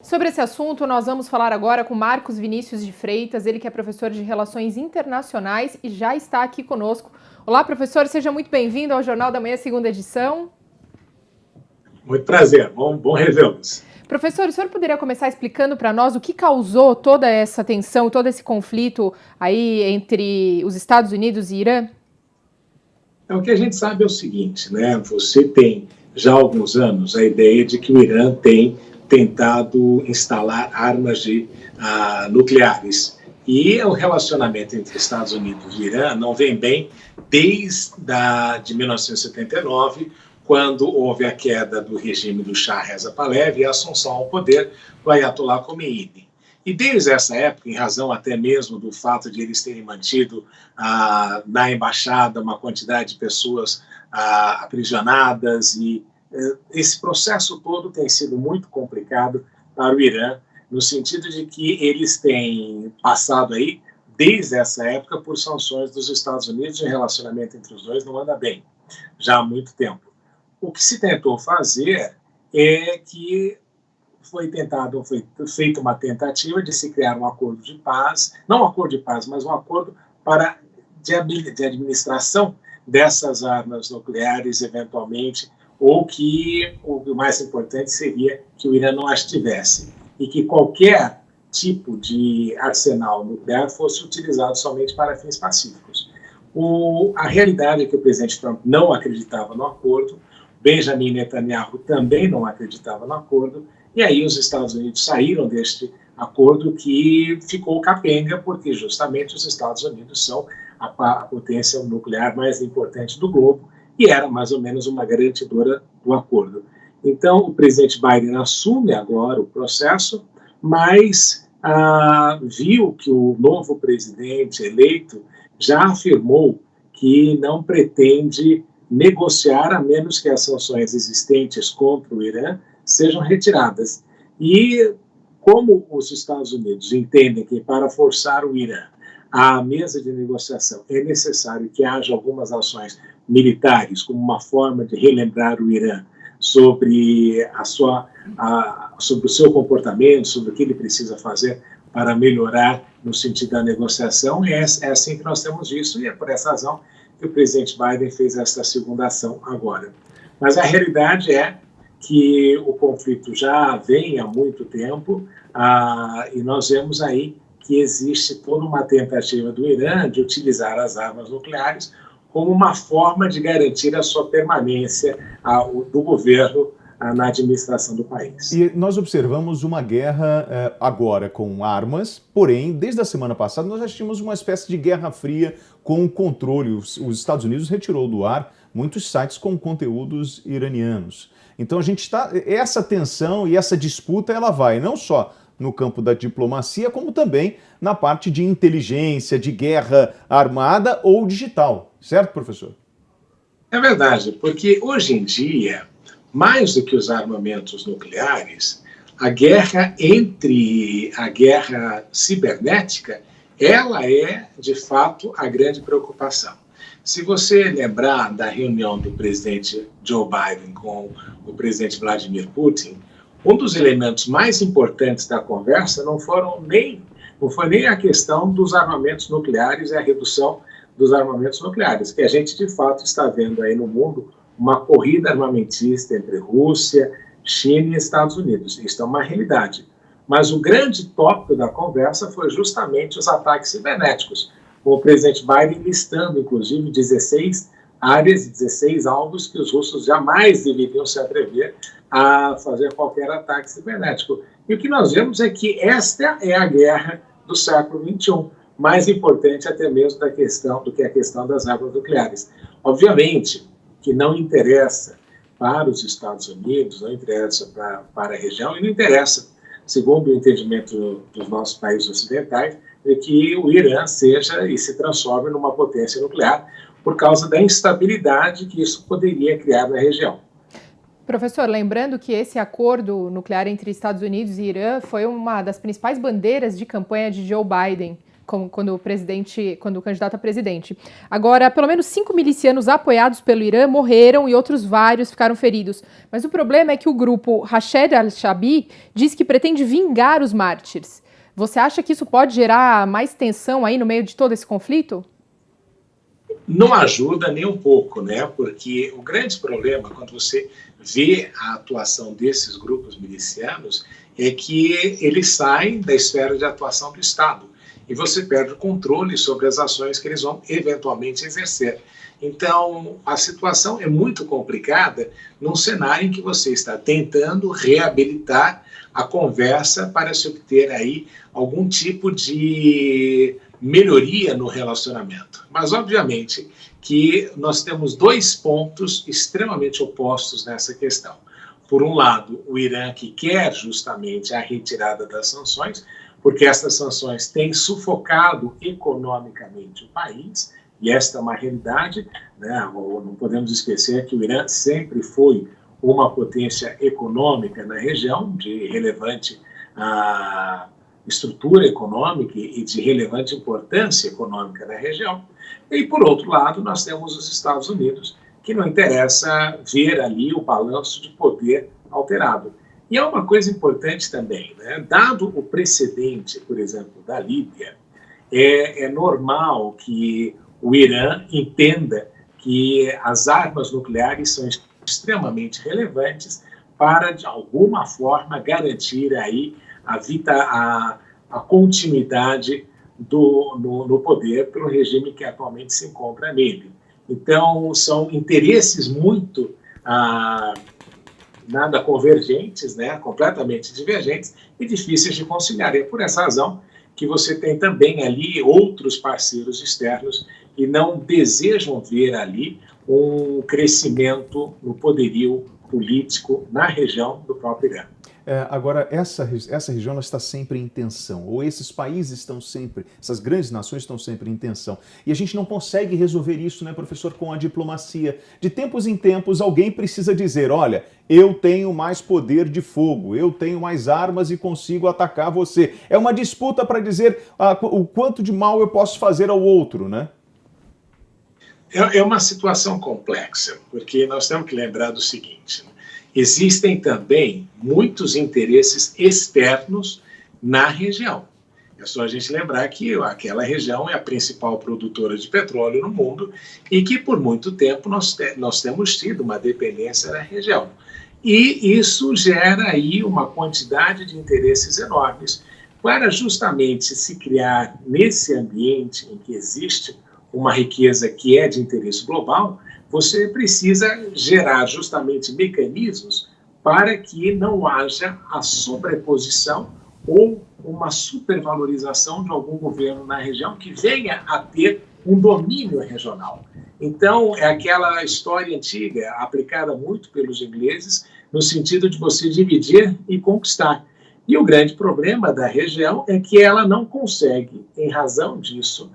Sobre esse assunto, nós vamos falar agora com Marcos Vinícius de Freitas, ele que é professor de Relações Internacionais e já está aqui conosco. Olá, professor, seja muito bem-vindo ao Jornal da Manhã, segunda edição. Muito prazer, bom revê-los. Professor, o senhor poderia começar explicando para nós o que causou toda essa tensão, todo esse conflito aí entre os Estados Unidos e Irã? O que a gente sabe é o seguinte, né? Você tem já há alguns anos a ideia de que o Irã tem tentado instalar armas nucleares. E o relacionamento entre Estados Unidos e Irã não vem bem desde de 1979, quando houve a queda do regime do Shah Reza Pahlavi e a assunção ao poder do Ayatollah Khomeini. E desde essa época, em razão até mesmo do fato de eles terem mantido na embaixada uma quantidade de pessoas aprisionadas, e esse processo todo tem sido muito complicado para o Irã, no sentido de que eles têm passado aí, desde essa época, por sanções dos Estados Unidos, e o relacionamento entre os dois não anda bem, já há muito tempo. O que se tentou fazer é que foi feita uma tentativa de se criar um acordo de paz, não um acordo de paz, mas um acordo de administração dessas armas nucleares, eventualmente, ou que o mais importante seria que o Irã não as tivesse, e que qualquer tipo de arsenal nuclear fosse utilizado somente para fins pacíficos. A realidade é que o presidente Trump não acreditava no acordo, Benjamin Netanyahu também não acreditava no acordo, e aí os Estados Unidos saíram deste acordo que ficou capenga, porque justamente os Estados Unidos são a potência nuclear mais importante do globo e era mais ou menos uma garantidora do acordo. Então, o presidente Biden assume agora o processo, mas viu que o novo presidente eleito já afirmou que não pretende negociar a menos que as sanções existentes contra o Irã sejam retiradas. E como os Estados Unidos entendem que para forçar o Irã à mesa de negociação é necessário que haja algumas ações militares como uma forma de relembrar o Irã sobre sobre o seu comportamento, sobre o que ele precisa fazer para melhorar no sentido da negociação, é assim que nós temos isso, e é por essa razão que o presidente Biden fez essa segunda ação agora. Mas a realidade é que o conflito já vem há muito tempo, e nós vemos aí que existe toda uma tentativa do Irã de utilizar as armas nucleares como uma forma de garantir a sua permanência do governo na administração do país. E nós observamos uma guerra agora com armas, porém, desde a semana passada nós já tínhamos uma espécie de guerra fria com o controle. Os Estados Unidos retirou do ar muitos sites com conteúdos iranianos. Então a gente está, essa tensão e essa disputa, ela vai não só no campo da diplomacia, como também na parte de inteligência, de guerra armada ou digital. Certo, professor? É verdade, porque hoje em dia, mais do que os armamentos nucleares, a guerra cibernética, ela é, de fato, a grande preocupação. Se você lembrar da reunião do presidente Joe Biden com o presidente Vladimir Putin, um dos elementos mais importantes da conversa não foi nem a questão dos armamentos nucleares e a redução dos armamentos nucleares, que a gente, de fato, está vendo aí no mundo uma corrida armamentista entre Rússia, China e Estados Unidos. Isso é uma realidade. Mas o grande tópico da conversa foi justamente os ataques cibernéticos, com o presidente Biden listando, inclusive, 16 áreas e 16 alvos que os russos jamais deveriam se atrever a fazer qualquer ataque cibernético. E o que nós vemos é que esta é a guerra do século XXI, mais importante até mesmo do que a questão das armas nucleares. Obviamente que não interessa para os Estados Unidos, não interessa para a região, e não interessa, segundo o entendimento dos nossos países ocidentais, é que o Irã seja e se transforme numa potência nuclear por causa da instabilidade que isso poderia criar na região. Professor, lembrando que esse acordo nuclear entre Estados Unidos e Irã foi uma das principais bandeiras de campanha de Joe Biden quando o candidato a presidente. Agora, pelo menos 5 milicianos apoiados pelo Irã morreram e outros vários ficaram feridos. Mas o problema é que o grupo Hashed al-Shabi diz que pretende vingar os mártires. Você acha que isso pode gerar mais tensão aí no meio de todo esse conflito? Não ajuda nem um pouco, né? Porque o grande problema, quando você vê a atuação desses grupos milicianos, é que eles saem da esfera de atuação do Estado e você perde o controle sobre as ações que eles vão eventualmente exercer. Então, a situação é muito complicada num cenário em que você está tentando reabilitar a conversa para se obter aí algum tipo de melhoria no relacionamento. Mas, obviamente, que nós temos 2 pontos extremamente opostos nessa questão. Por um lado, o Irã que quer justamente a retirada das sanções, porque essas sanções têm sufocado economicamente o país, e esta é uma realidade, né? Não podemos esquecer que o Irã sempre foi uma potência econômica na região, de relevante estrutura econômica e de relevante importância econômica na região. E, por outro lado, nós temos os Estados Unidos, que não interessa ver ali o balanço de poder alterado. E é uma coisa importante também, né? Dado o precedente, por exemplo, da Líbia, é normal que o Irã entenda que as armas nucleares são extremamente relevantes para, de alguma forma, garantir aí a continuidade no poder pelo regime que atualmente se encontra nele. Então, são interesses muito nada convergentes, né, completamente divergentes e difíceis de conciliar. E é por essa razão que você tem também ali outros parceiros externos que não desejam ver ali um crescimento no poderio político na região do próprio Irã. Agora, essa região ela está sempre em tensão, ou esses países estão sempre, essas grandes nações estão sempre em tensão. E a gente não consegue resolver isso, né, professor, com a diplomacia. De tempos em tempos, alguém precisa dizer, olha, eu tenho mais poder de fogo, eu tenho mais armas e consigo atacar você. É uma disputa para dizer o quanto de mal eu posso fazer ao outro, né? É uma situação complexa, porque nós temos que lembrar do seguinte, né? Existem também muitos interesses externos na região. É só a gente lembrar que aquela região é a principal produtora de petróleo no mundo e que por muito tempo nós temos tido uma dependência da região. E isso gera aí uma quantidade de interesses enormes para justamente se criar nesse ambiente em que existe uma riqueza que é de interesse global. Você precisa gerar justamente mecanismos para que não haja a sobreposição ou uma supervalorização de algum governo na região que venha a ter um domínio regional. Então, é aquela história antiga, aplicada muito pelos ingleses, no sentido de você dividir e conquistar. E o grande problema da região é que ela não consegue, em razão disso,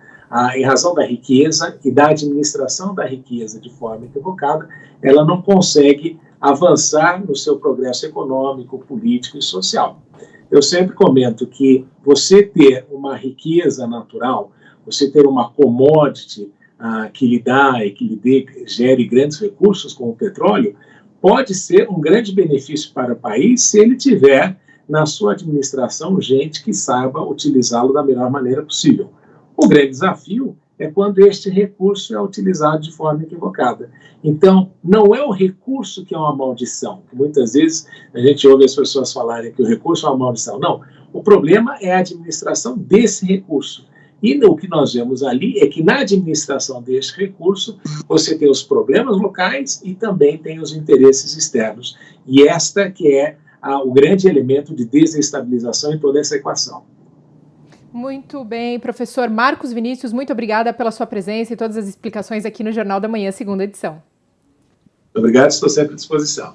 em razão da riqueza e da administração da riqueza de forma equivocada, ela não consegue avançar no seu progresso econômico, político e social. Eu sempre comento que você ter uma riqueza natural, você ter uma commodity que lhe dá e que lhe gere grandes recursos, como o petróleo, pode ser um grande benefício para o país se ele tiver na sua administração gente que saiba utilizá-lo da melhor maneira possível. O grande desafio é quando este recurso é utilizado de forma equivocada. Então, não é o recurso que é uma maldição. Muitas vezes a gente ouve as pessoas falarem que o recurso é uma maldição. Não, o problema é a administração desse recurso. E o que nós vemos ali é que na administração deste recurso você tem os problemas locais e também tem os interesses externos. E esta que é o grande elemento de desestabilização em toda essa equação. Muito bem, professor Marcos Vinícius, muito obrigada pela sua presença e todas as explicações aqui no Jornal da Manhã, segunda edição. Obrigado, estou sempre à disposição.